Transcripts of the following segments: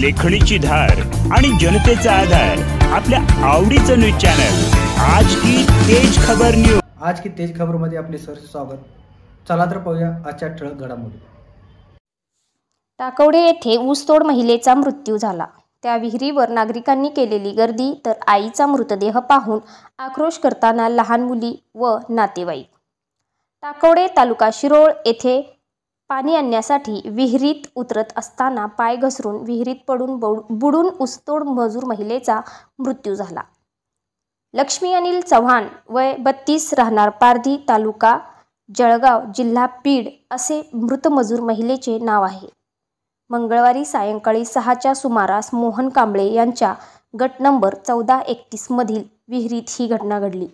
लेखणीची धार आणि जनतेचा आधार आपल्या आवडीचं न्यूज चॅनल आज की तेज खबर न्यूज। आज की तेज खबर मध्ये आपले सहर्ष स्वागत। चला तर पाहूया आजच्या ठळक घडामोडी। टाकवडे येथे ऊसतोड महिलेचा मृत्यू झाला। त्या विहिरीवर नागरिकांनी केलेली गर्दी तर आईचा मृतदेह पाहून आक्रोश करताना लहान मुली व नातेवाईक। टाकवडे तालुका शिरोळ येथे पाणी आणण्यासाठी विहिरीत उतरत असताना पाय घसरून विहिरीत पडून बुडून ऊसतोड मजूर महिलेचा मृत्यू झाला। लक्ष्मी अनिल चव्हाण वय 32 राहणार पारधी तालुका जळगाव जिल्हा बीड असे मृत मजूर महिलेचे नाव आहे। मंगळवारी सायंकाळी 6च्या सुमारास मोहन कांबळे यांच्या गट नंबर 1431 मधील विहिरीत ही घटना घडली।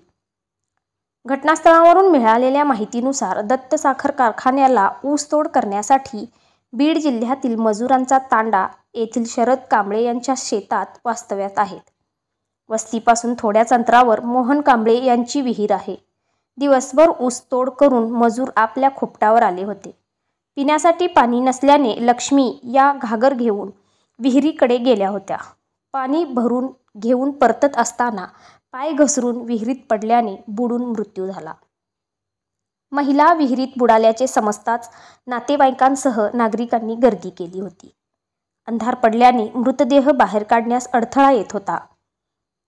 घटनास्थळावरून मिळालेल्या माहितीनुसार दत्त साखर कारखान्याला ऊसतोड करण्यासाठी बीड जिल्ह्यातील मजुरांचा तांडा येथील शरद कांबळे यांच्या शेतात वास्तव्यात आहेत। वस्तीपासून थोड्याच अंतरावर मोहन कांबळे यांची विहीर आहे। दिवसभर ऊसतोड करून मजूर आपल्या खोपटावर आले होते। पिण्यासाठी पाणी नसल्याने लक्ष्मी या घागर घेऊन विहिरीकडे गेल्या होत्या। पाणी भरून घेऊन परतत असताना पाय घसरून विहिरीत पडल्याने बुडून मृत्यू झाला। महिला विहिरीत बुडाल्याचे समजताच नातेवाईकांसह नागरिकांनी गर्दी केली होती। अंधार पडल्याने मृतदेह बाहेर काढण्यास अडथळा येत होता।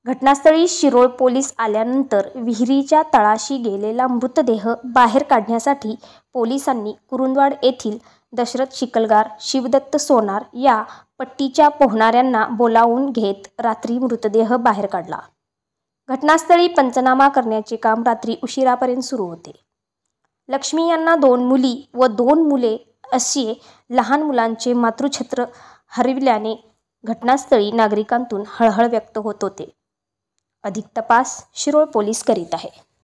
घटनास्थळी शिरोळ पोलीस आल्यानंतर विहिरीच्या तळाशी गेलेला मृतदेह बाहेर काढण्यासाठी पोलिसांनी कुरुंदवाड येथील दशरथ शिकलगार, शिवदत्त सोनार या पट्टीच्या पोहणाऱ्यांना बोलावून घेत रात्री मृतदेह बाहेर काढला। घटनास्थळी पंचनामा करण्याचे काम रात्री उशिरापर्यंत सुरू होते। लक्ष्मी यांना 2 मुली व 2 मुले असे लहान मुलांचे मातृछत्र हरविल्याने घटनास्थळी नागरिकांतून हळहळ व्यक्त होत होते। अधिक तपास शिरोळ पोलीस करीत आहे।